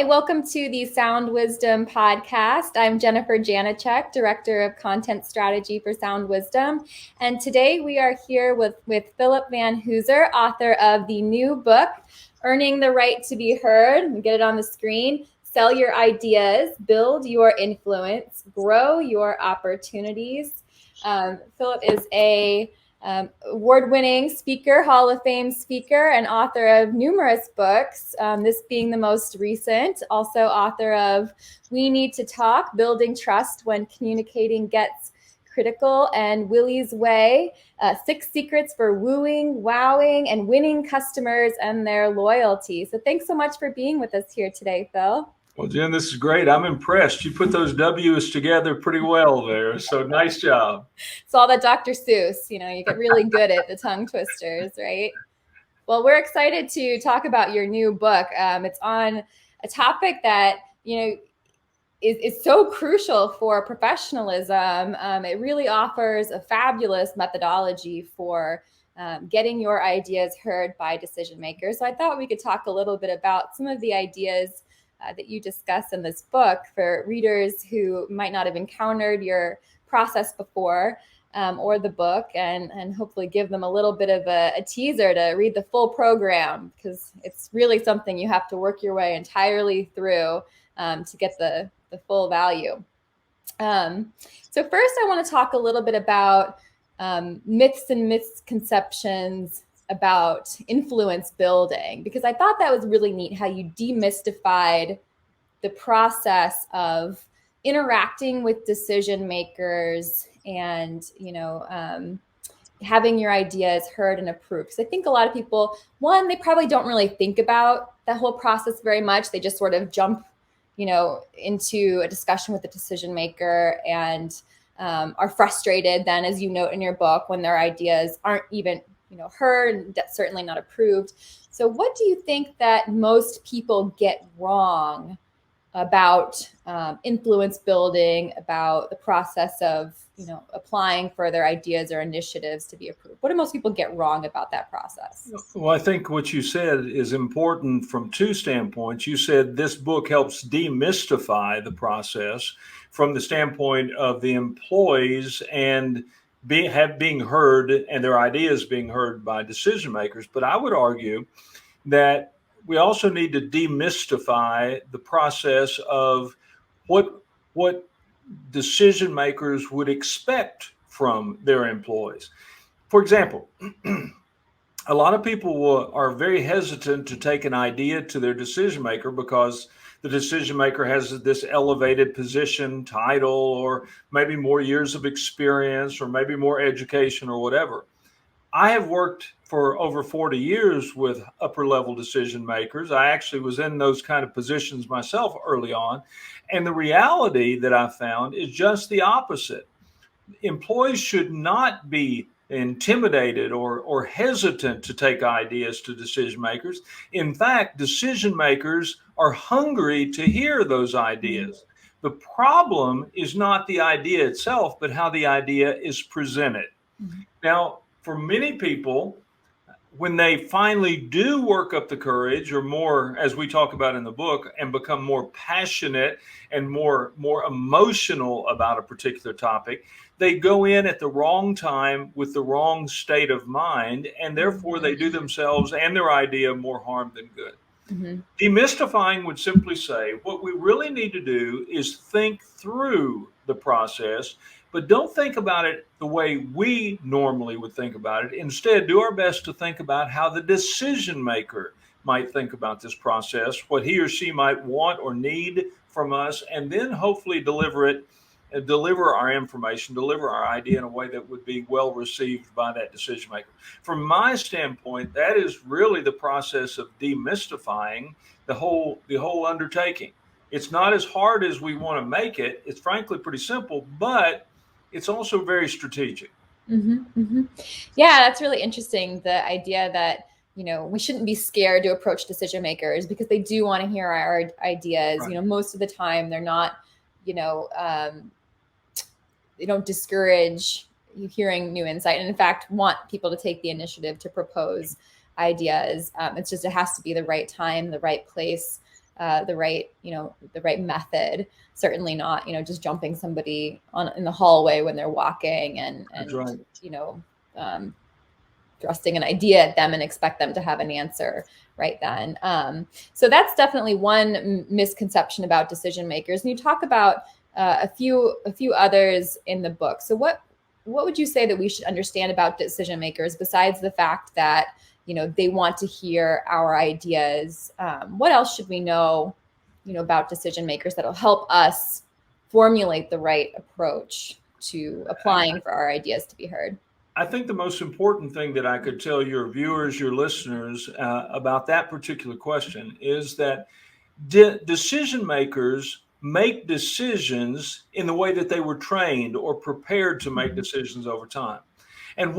Hi, welcome to the Sound Wisdom podcast. I'm Jennifer 𝙎𝙚𝙃𝙚, Director of Content Strategy for Sound Wisdom. And today we are here with Phillip Van Hooser, author of the new book, Earning the Right to be Heard. We get it on the screen. Sell your ideas, build your influence, grow your opportunities. Phillip is a award-winning speaker, Hall of Fame speaker, and author of numerous books, this being the most recent. Also author of We Need to Talk, Building Trust When Communicating Gets Critical, and Willie's Way, 6 Secrets for Wooing, Wowing, and Winning Customers and Their Loyalty. So thanks so much for being with us here today, Phil. Well, Jen, this is great. I'm impressed. You put those W's together pretty well there. So nice job. It's all that Dr. Seuss, you get really good at the tongue twisters, right? Well, we're excited to talk about your new book. It's on a topic that, is so crucial for professionalism. It really offers a fabulous methodology for getting your ideas heard by decision makers. So I thought we could talk a little bit about some of the ideas that you discuss in this book for readers who might not have encountered your process before, or the book, and hopefully give them a little bit of a teaser to read the full program, because it's really something you have to work your way entirely through to get the full value. So first I want to talk a little bit about myths and misconceptions about influence building, because I thought that was really neat how you demystified the process of interacting with decision makers and, having your ideas heard and approved. Because I think a lot of people, one, they probably don't really think about that whole process very much. They just sort of jump, into a discussion with the decision maker and are frustrated then, as you note in your book, when their ideas aren't even heard, and that's certainly not approved. So what do you think that most people get wrong about influence building, about the process of, applying for their ideas or initiatives to be approved? What do most people get wrong about that process? Well, I think what you said is important from 2 standpoints. You said this book helps demystify the process from the standpoint of the employees and being heard and their ideas being heard by decision makers. But I would argue that we also need to demystify the process of what decision makers would expect from their employees. For example, a lot of people are very hesitant to take an idea to their decision maker because the decision maker has this elevated position, title, or maybe more years of experience, or maybe more education or whatever. I have worked for over 40 years with upper level decision makers. I actually was in those kind of positions myself early on. And the reality that I found is just the opposite. Employees should not be intimidated or hesitant to take ideas to decision makers. In fact, decision makers are hungry to hear those ideas. The problem is not the idea itself, but how the idea is presented. Now, for many people, when they finally do work up the courage, or more, as we talk about in the book, and become more passionate and more emotional about a particular topic, they go in at the wrong time with the wrong state of mind, and therefore they do themselves and their idea more harm than good. Demystifying would simply say what we really need to do is think through the process, but don't think about it the way we normally would think about it. Instead, do our best to think about how the decision maker might think about this process, what he or she might want or need from us, and then hopefully deliver our information, deliver our idea in a way that would be well received by that decision maker. From my standpoint, that is really the process of demystifying the whole undertaking. It's not as hard as we want to make it. It's frankly pretty simple, but it's also very strategic. Yeah, that's really interesting. The idea that, we shouldn't be scared to approach decision makers because they do want to hear our ideas. Right. Most of the time they're not, they don't discourage you hearing new insight, and in fact want people to take the initiative to propose ideas. It's just, it has to be the right time, the right place, the right, the right method. Certainly not, just jumping somebody in the hallway when they're walking and right. Thrusting an idea at them and expect them to have an answer right then. So that's definitely one misconception about decision makers. And you talk about a few others in the book. So what would you say that we should understand about decision makers besides the fact that they want to hear our ideas? What else should we know, about decision makers that'll help us formulate the right approach to applying for our ideas to be heard? I think the most important thing that I could tell your viewers, your listeners, about that particular question is that decision makers make decisions in the way that they were trained or prepared to make decisions over time. And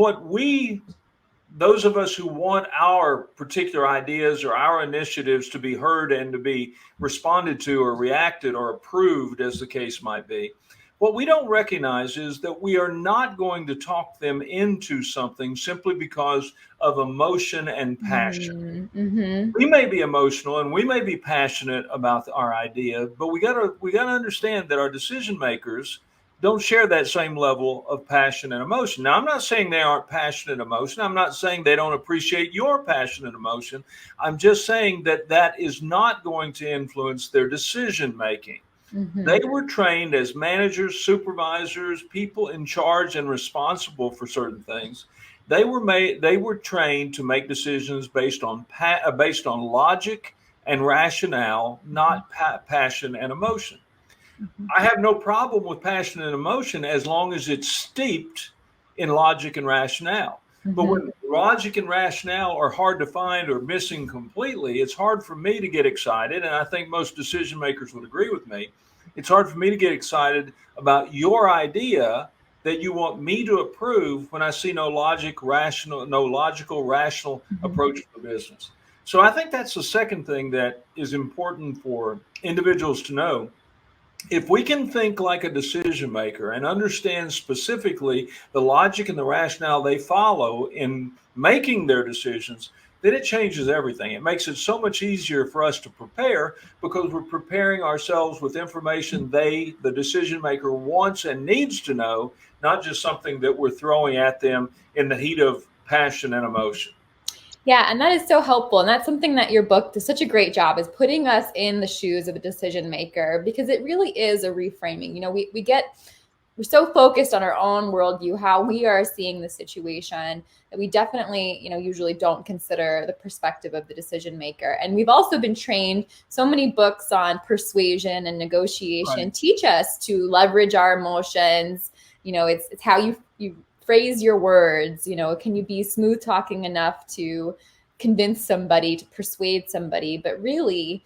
those of us who want our particular ideas or our initiatives to be heard and to be responded to or reacted or approved, as the case might be, what we don't recognize is that we are not going to talk them into something simply because of emotion and passion. Mm-hmm. We may be emotional and we may be passionate about our idea, but we gotta understand that our decision makers don't share that same level of passion and emotion. Now, I'm not saying they aren't passionate emotion. I'm not saying they don't appreciate your passionate emotion. I'm just saying that that is not going to influence their decision making. Mm-hmm. They were trained as managers, supervisors, people in charge and responsible for certain things. They were trained to make decisions based on logic and rationale, not passion and emotion. Mm-hmm. I have no problem with passion and emotion as long as it's steeped in logic and rationale. Mm-hmm. But when logic and rationale are hard to find or missing completely, it's hard for me to get excited. And I think most decision makers would agree with me. It's hard for me to get excited about your idea that you want me to approve when I see no logical, rational Mm-hmm. approach to the business. So I think that's the second thing that is important for individuals to know. If we can think like a decision maker and understand specifically the logic and the rationale they follow in making their decisions, then it changes everything. It makes it so much easier for us to prepare because we're preparing ourselves with information the decision maker, wants and needs to know, not just something that we're throwing at them in the heat of passion and emotion. Yeah, and that is so helpful. And that's something that your book does such a great job, is putting us in the shoes of a decision maker, because it really is a reframing. We're so focused on our own worldview, how we are seeing the situation, that we definitely, usually don't consider the perspective of the decision maker. And we've also been trained, so many books on persuasion and negotiation teach us to leverage our emotions. It's how you phrase your words. Can you be smooth talking enough to convince somebody, to persuade somebody? But really,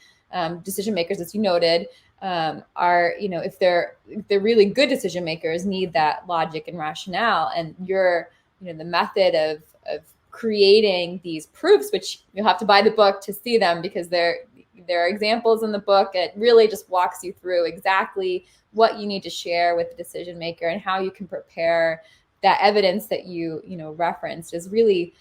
decision makers, as you noted, are, if they're really good decision makers, need that logic and rationale. And the method of creating these proofs, which you'll have to buy the book to see them, because there are examples in the book. It really just walks you through exactly what you need to share with the decision maker and how you can prepare. That evidence that you referenced is really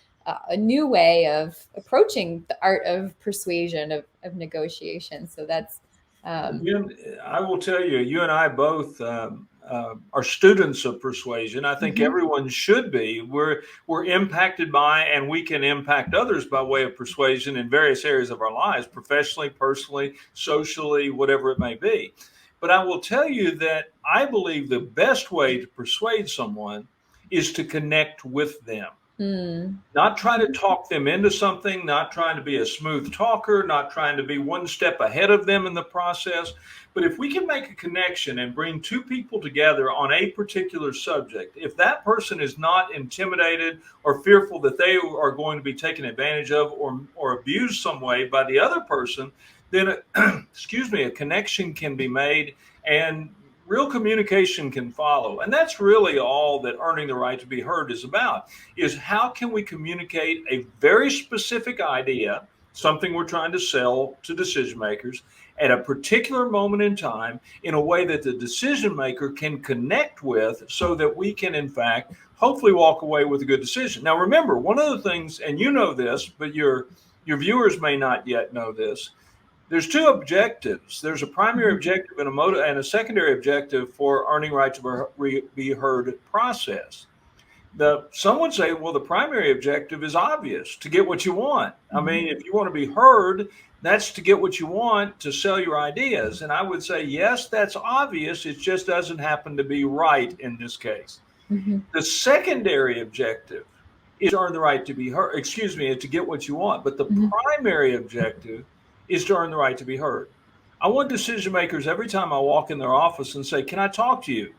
a new way of approaching the art of persuasion, of negotiation. So that's I will tell you, you and I both are students of persuasion. I think everyone should be. We're impacted by, and we can impact others by way of persuasion in various areas of our lives, professionally, personally, socially, whatever it may be. But I will tell you that I believe the best way to persuade someone is to connect with them. Not try to talk them into something, not trying to be a smooth talker, not trying to be one step ahead of them in the process. But if we can make a connection and bring two people together on a particular subject, if that person is not intimidated or fearful that they are going to be taken advantage of or abused some way by the other person, then a connection can be made and real communication can follow. And that's really all that earning the right to be heard is about, is how can we communicate a very specific idea, something we're trying to sell to decision makers at a particular moment in time, in a way that the decision maker can connect with, so that we can, in fact, hopefully walk away with a good decision. Now, remember, one of the things, and you know this, but your viewers may not yet know this, There's two objectives. There's a primary objective and a secondary objective for earning right to be heard process. Some would say, well, the primary objective is obvious, to get what you want. I mean, if you want to be heard, that's to get what you want, to sell your ideas. And I would say, yes, that's obvious. It just doesn't happen to be right in this case. The secondary objective is to earn the right to be heard, to get what you want. But the primary objective is to earn the right to be heard. I want decision makers, every time I walk in their office and say, can I talk to you?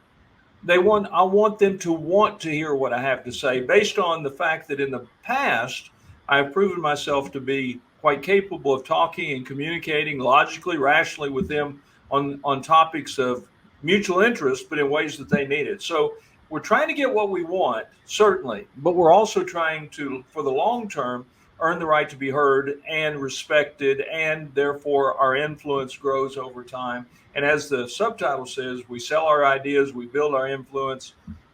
I want them to want to hear what I have to say, based on the fact that in the past, I've proven myself to be quite capable of talking and communicating logically, rationally with them on topics of mutual interest, but in ways that they need it. So we're trying to get what we want, certainly, but we're also trying to, for the long term, earn the right to be heard and respected, and therefore our influence grows over time. And as the subtitle says, we sell our ideas, we build our influence,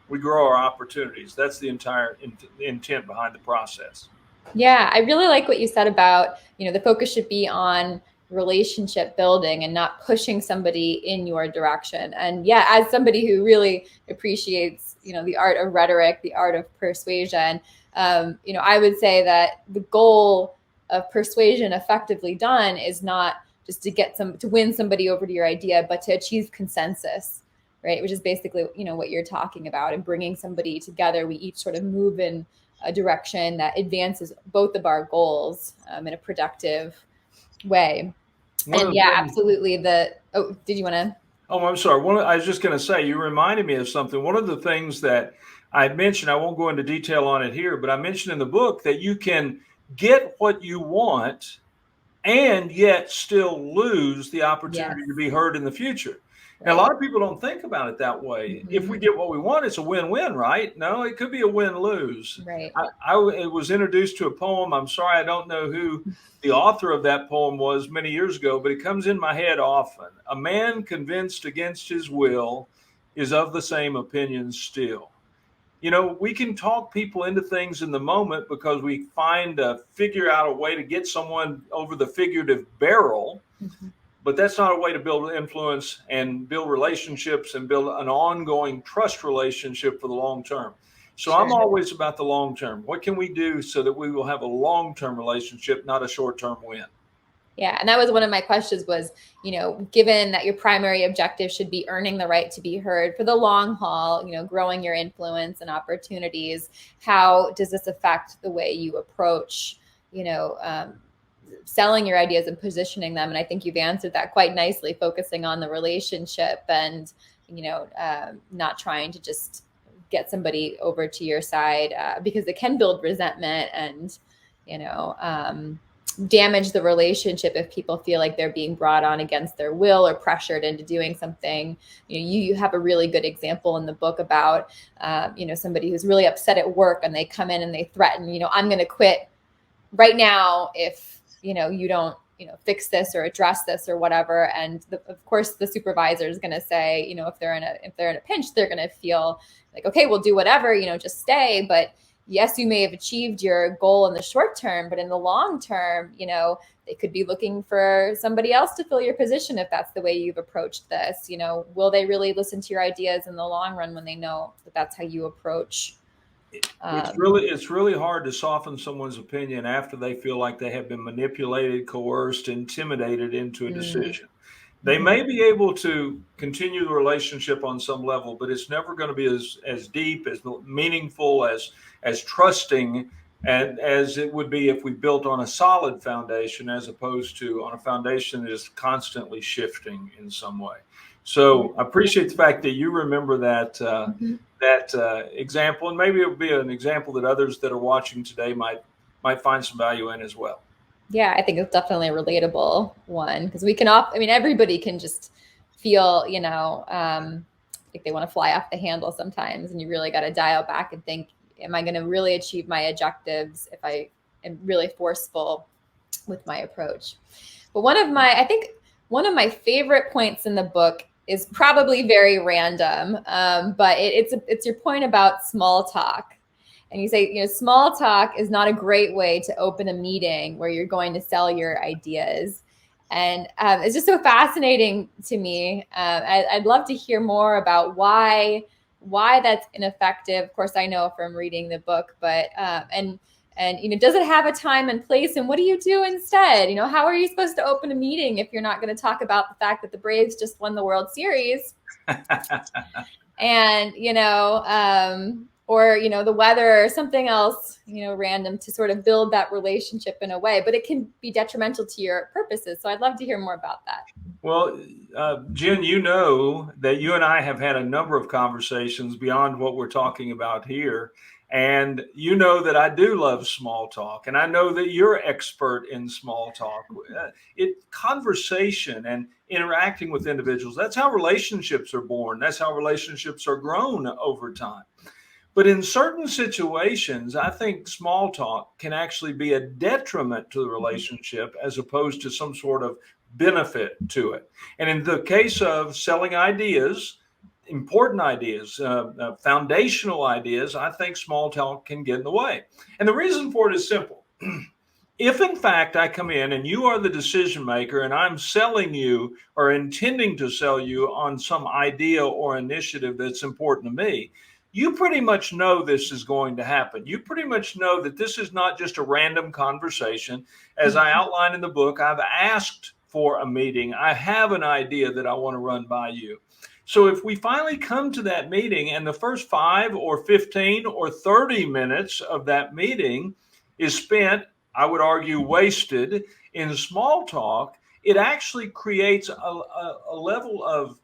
we grow our opportunities. That's the entire intent behind the process. Yeah, I really like what you said about, the focus should be on relationship building and not pushing somebody in your direction. And yeah, as somebody who really appreciates, the art of rhetoric, the art of persuasion, I would say that the goal of persuasion effectively done is not just to win somebody over to your idea, but to achieve consensus, right? Which is basically, what you're talking about, and bringing somebody together. We each sort of move in a direction that advances both of our goals in a productive way. And yeah, absolutely. Did you want to? Oh, I'm sorry. I was just going to say, you reminded me of something. One of the things that I mentioned, I won't go into detail on it here, but I mentioned in the book that you can get what you want and yet still lose the opportunity to be heard in the future. Right. Now, a lot of people don't think about it that way. If we get what we want, it's a win-win, right? No, it could be a win-lose. Right. I was introduced to a poem. I'm sorry, I don't know who the author of that poem was many years ago, but it comes in my head often. A man convinced against his will is of the same opinion still. We can talk people into things in the moment because we figure out a way to get someone over the figurative barrel, but that's not a way to build influence and build relationships and build an ongoing trust relationship for the long term. So sure. I'm always about the long term. What can we do so that we will have a long-term relationship, not a short-term win? Yeah. And that was one of my questions was, given that your primary objective should be earning the right to be heard for the long haul, growing your influence and opportunities, how does this affect the way you approach, selling your ideas and positioning them? And I think you've answered that quite nicely, focusing on the relationship and, not trying to just get somebody over to your side because it can build resentment and, damage the relationship if people feel like they're being brought on against their will or pressured into doing something. You have a really good example in the book about, somebody who's really upset at work and they come in and they threaten, I'm going to quit right now if, you don't, fix this or address this or whatever. And of course the supervisor is going to say, if they're in a pinch, they're going to feel like, okay, we'll do whatever, just stay. But yes, you may have achieved your goal in the short term, but in the long term, they could be looking for somebody else to fill your position if that's the way you've approached this. Will they really listen to your ideas in the long run when they know that that's how you approach? It's really hard to soften someone's opinion after they feel like they have been manipulated, coerced, intimidated into a decision. They may be able to continue the relationship on some level, but it's never going to be as deep, as meaningful, as trusting as it would be if we built on a solid foundation, as opposed to on a foundation that is constantly shifting in some way. So I appreciate the fact that you remember that example, and maybe it would be an example that others that are watching today might find some value in as well. Yeah, I think it's definitely a relatable one because we can everybody can just feel, like they want to fly off the handle sometimes. And you really got to dial back and think, am I going to really achieve my objectives if I am really forceful with my approach? But one of my favorite points in the book is probably very random, but it's your point about small talk. And you say, small talk is not a great way to open a meeting where you're going to sell your ideas. And it's just so fascinating to me. I'd love to hear more about why that's ineffective. Of course, I know from reading the book, but and does it have a time and place? And what do you do instead? How are you supposed to open a meeting if you're not going to talk about the fact that the Braves just won the World Series? And or the weather or something else random to sort of build that relationship in a way, but it can be detrimental to your purposes. So I'd love to hear more about that. Well, Jen, you know that you and I have had a number of conversations beyond what we're talking about here. And you know that I do love small talk, and I know that you're expert in small talk. Conversation and interacting with individuals, that's how relationships are born. That's how relationships are grown over time. But in certain situations, I think small talk can actually be a detriment to the relationship as opposed to some sort of benefit to it. And in the case of selling ideas, important ideas, foundational ideas, I think small talk can get in the way. And the reason for it is simple. If in fact I come in and you are the decision maker and I'm selling you or intending to sell you on some idea or initiative that's important to me, you pretty much know this is going to happen. You pretty much know that this is not just a random conversation. As I outline in the book, I've asked for a meeting. I have an idea that I want to run by you. So if we finally come to that meeting and the first 5 or 15 or 30 minutes of that meeting is spent, I would argue, wasted in small talk, it actually creates a level of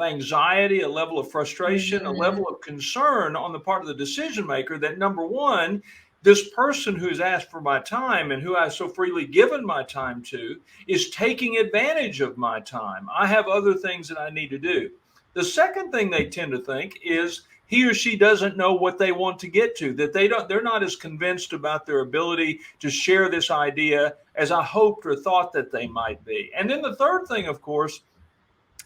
anxiety, a level of frustration, a level of concern on the part of the decision maker that, number one, this person who's asked for my time and who I've so freely given my time to is taking advantage of my time. I have other things that I need to do. The second thing they tend to think is he or she doesn't know what they want to get to, that they're not as convinced about their ability to share this idea as I hoped or thought that they might be. And then the third thing, of course,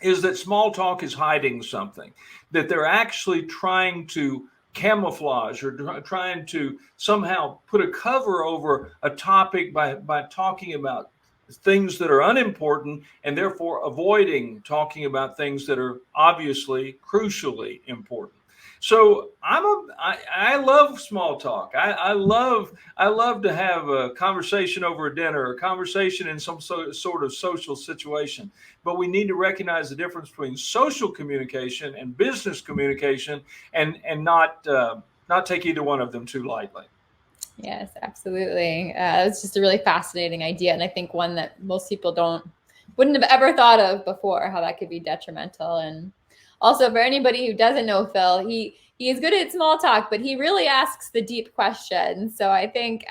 is that small talk is hiding something, that they're actually trying to camouflage or trying to somehow put a cover over a topic by talking about things that are unimportant and therefore avoiding talking about things that are obviously crucially important. So I love small talk. I love to have a conversation over a dinner, a conversation in some sort of social situation. But we need to recognize the difference between social communication and business communication, and not take either one of them too lightly. Yes, absolutely. It's just a really fascinating idea, and I think one that most people wouldn't have ever thought of before, how that could be detrimental. And also, for anybody who doesn't know Phil, he is good at small talk, but he really asks the deep questions. So I think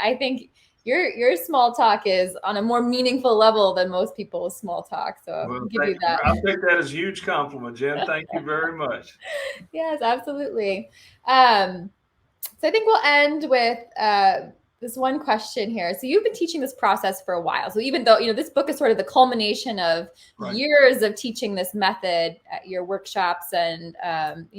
your small talk is on a more meaningful level than most people's small talk. So I'll give you that. I'll take that as a huge compliment, Jen. Thank you very much. Yes, absolutely. So I think we'll end with this one question here. So you've been teaching this process for a while. So even though, this book is sort of the culmination of years of teaching this method at your workshops and,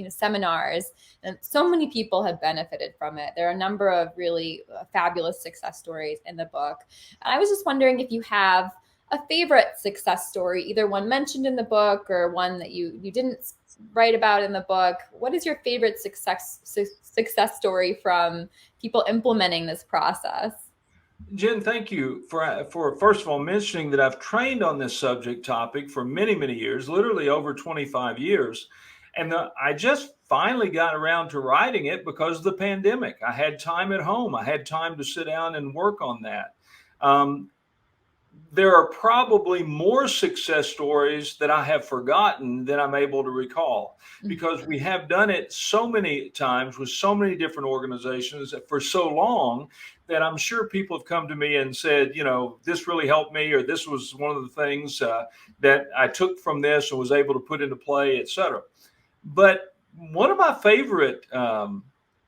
seminars, and so many people have benefited from it. There are a number of really fabulous success stories in the book. And I was just wondering if you have a favorite success story, either one mentioned in the book or one that you didn't write about in the book. What is your favorite success story from people implementing this process? Jen, thank you for first of all mentioning that I've trained on this subject topic for many, many years, literally over 25 years. And I just finally got around to writing it because of the pandemic. I had time at home. I had time to sit down and work on that. There are probably more success stories that I have forgotten than I'm able to recall, because we have done it so many times with so many different organizations for so long that I'm sure people have come to me and said, this really helped me, or this was one of the things that I took from this and was able to put into play, et cetera. But one of my favorite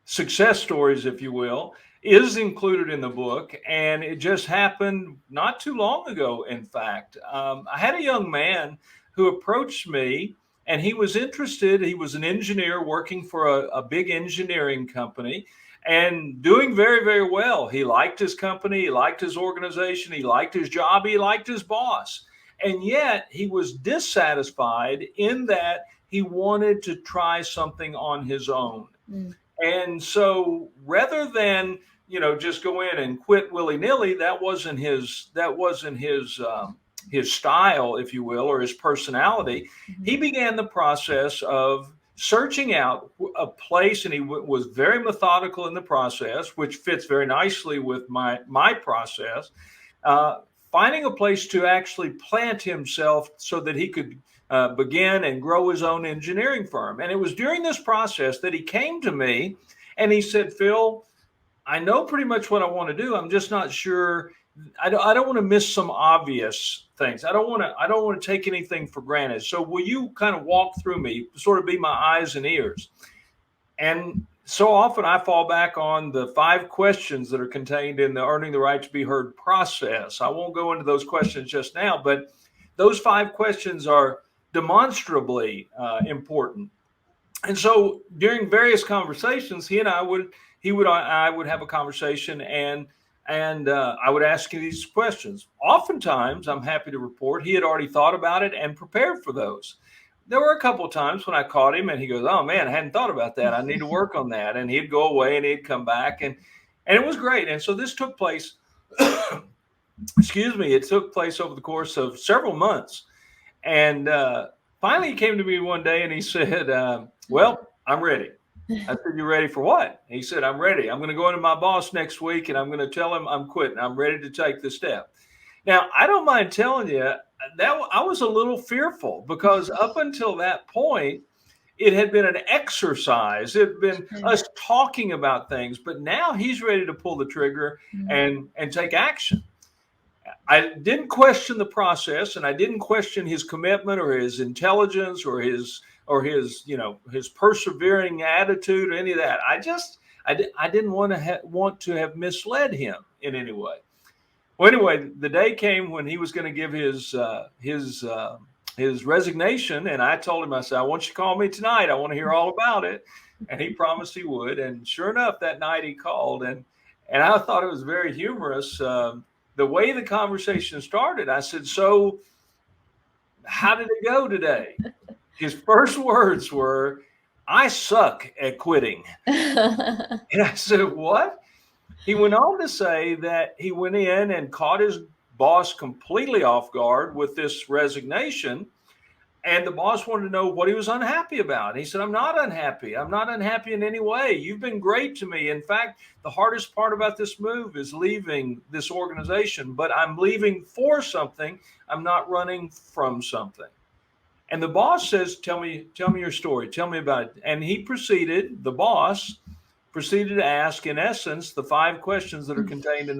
success stories, if you will, is included in the book, and it just happened not too long ago. In fact, I had a young man who approached me, and he was interested. He was an engineer working for a big engineering company and doing very, very well. He liked his company, he liked his organization, he liked his job, he liked his boss. And yet he was dissatisfied in that he wanted to try something on his own. And so rather than, just go in and quit willy-nilly, that wasn't his style, if you will, or his personality. He began the process of searching out a place, and he was very methodical in the process, which fits very nicely with my process. Finding a place to actually plant himself so that he could begin and grow his own engineering firm. And it was during this process that he came to me and he said, "Phil, I know pretty much what I want to do. I'm just not sure. I don't want to miss some obvious things. I don't want to take anything for granted. So will you kind of walk through me, sort of be my eyes and ears?" And so often I fall back on the 5 questions that are contained in the Earning the Right to Be Heard process. I won't go into those questions just now, but those 5 questions are demonstrably important. And so during various conversations, I would have a conversation, and I would ask you these questions. Oftentimes, I'm happy to report, he had already thought about it and prepared for those. There were a couple of times when I caught him and he goes, "Oh man, I hadn't thought about that. I need to work on that." And he'd go away and he'd come back, and it was great. And so this took place, excuse me, it took place over the course of several months. And finally he came to me one day and he said, "Well, I'm ready." I said, "You ready for what?" He said, "I'm ready. I'm going to go into my boss next week and I'm going to tell him I'm quitting. I'm ready to take the step." Now, I don't mind telling you that I was a little fearful, because up until that point, it had been an exercise. It had been us talking about things, but now he's ready to pull the trigger and take action. I didn't question the process, and I didn't question his commitment or his intelligence or his persevering attitude or any of that. I didn't want to have misled him in any way. Well, anyway, the day came when he was going to give his resignation, and I told him, I said, "I want you to call me tonight. I want to hear all about it." And he promised he would. And sure enough, that night he called, and I thought it was very humorous. The way the conversation started, I said, "So how did it go today?" His first words were, "I suck at quitting." And I said, "What?" He went on to say that he went in and caught his boss completely off guard with this resignation. And the boss wanted to know what he was unhappy about. And he said, "I'm not unhappy. I'm not unhappy in any way. You've been great to me. In fact, the hardest part about this move is leaving this organization, but I'm leaving for something. I'm not running from something." And the boss says, tell me your story. Tell me about it." And the boss proceeded to ask, in essence, the 5 questions that are contained in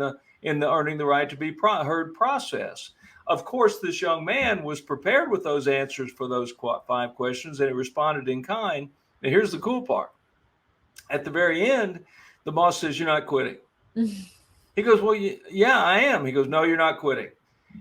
the Earning the Right to Be Heard process. Of course, this young man was prepared with those answers for those 5 questions, and he responded in kind. And here's the cool part. At the very end, the boss says, "You're not quitting." He goes, "Well, yeah, I am." He goes, "No, you're not quitting."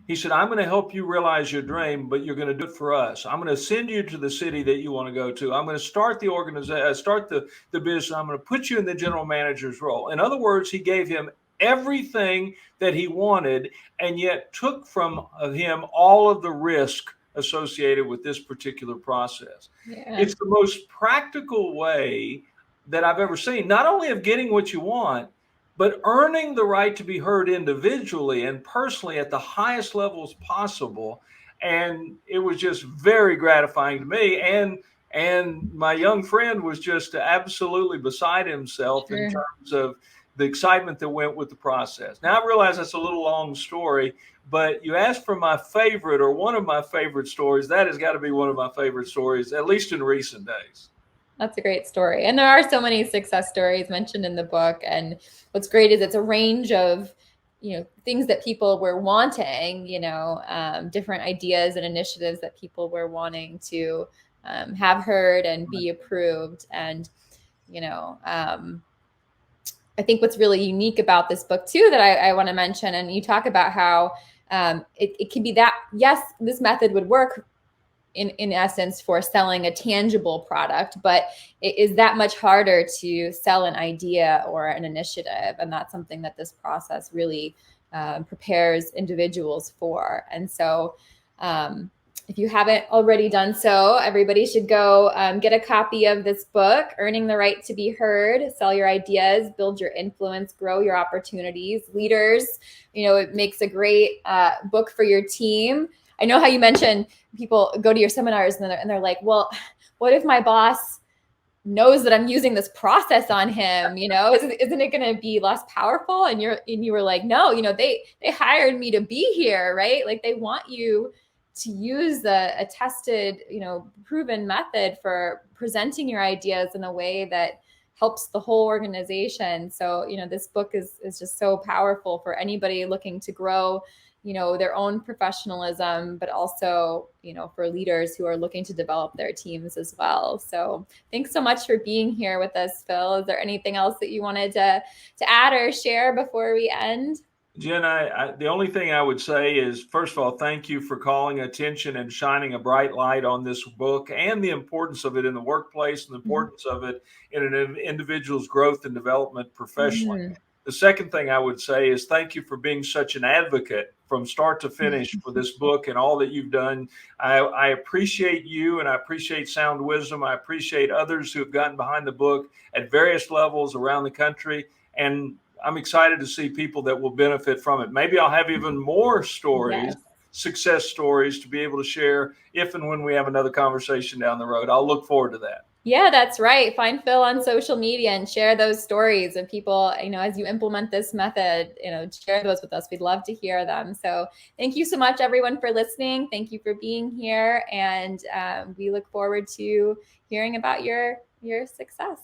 He said, "I'm going to help you realize your dream, but you're going to do it for us. I'm going to send you to the city that you want to go to. I'm going to start the organization, start the business. I'm going to put you in the general manager's role." In other words, he gave him everything that he wanted, and yet took from him all of the risk associated with this particular process. Yeah. It's the most practical way that I've ever seen, not only of getting what you want, but earning the right to be heard individually and personally at the highest levels possible. And it was just very gratifying to me. And my young friend was just absolutely beside himself in terms of the excitement that went with the process. Now, I realize that's a little long story, but you asked for my favorite, or one of my favorite stories. That has got to be one of my favorite stories, at least in recent days. That's a great story. And there are so many success stories mentioned in the book. And what's great is it's a range of, things that people were wanting, different ideas and initiatives that people were wanting to have heard and be approved. And, I think what's really unique about this book too, that I want to mention, and you talk about how it can be that, yes, this method would work in essence for selling a tangible product, but it is that much harder to sell an idea or an initiative. And that's something that this process really prepares individuals for. And so If you haven't already done so, everybody should go get a copy of this book, Earning the Right to Be Heard, Sell Your Ideas, Build Your Influence, Grow Your Opportunities. Leaders, it makes a great book for your team. I know how you mentioned people go to your seminars and they're like, well, what if my boss knows that I'm using this process on him? Isn't it going to be less powerful? And you were like, no, they hired me to be here, right? Like, they want you to use a tested, proven method for presenting your ideas in a way that helps the whole organization. So, this book is just so powerful for anybody looking to grow, their own professionalism, but also, for leaders who are looking to develop their teams as well. So thanks so much for being here with us, Phil. Is there anything else that you wanted to add or share before we end? Jen, the only thing I would say is, first of all, thank you for calling attention and shining a bright light on this book and the importance of it in the workplace and the importance of it in an individual's growth and development professionally. Mm-hmm. The second thing I would say is thank you for being such an advocate from start to finish for this book and all that you've done. I appreciate you, and I appreciate Sound Wisdom. I appreciate others who have gotten behind the book at various levels around the country. And I'm excited to see people that will benefit from it. Maybe I'll have even more stories, success stories, to be able to share if and when we have another conversation down the road. I'll look forward to that. Yeah, that's right. Find Phil on social media and share those stories of people, as you implement this method, share those with us. We'd love to hear them. So thank you so much, everyone, for listening. Thank you for being here. And we look forward to hearing about your success.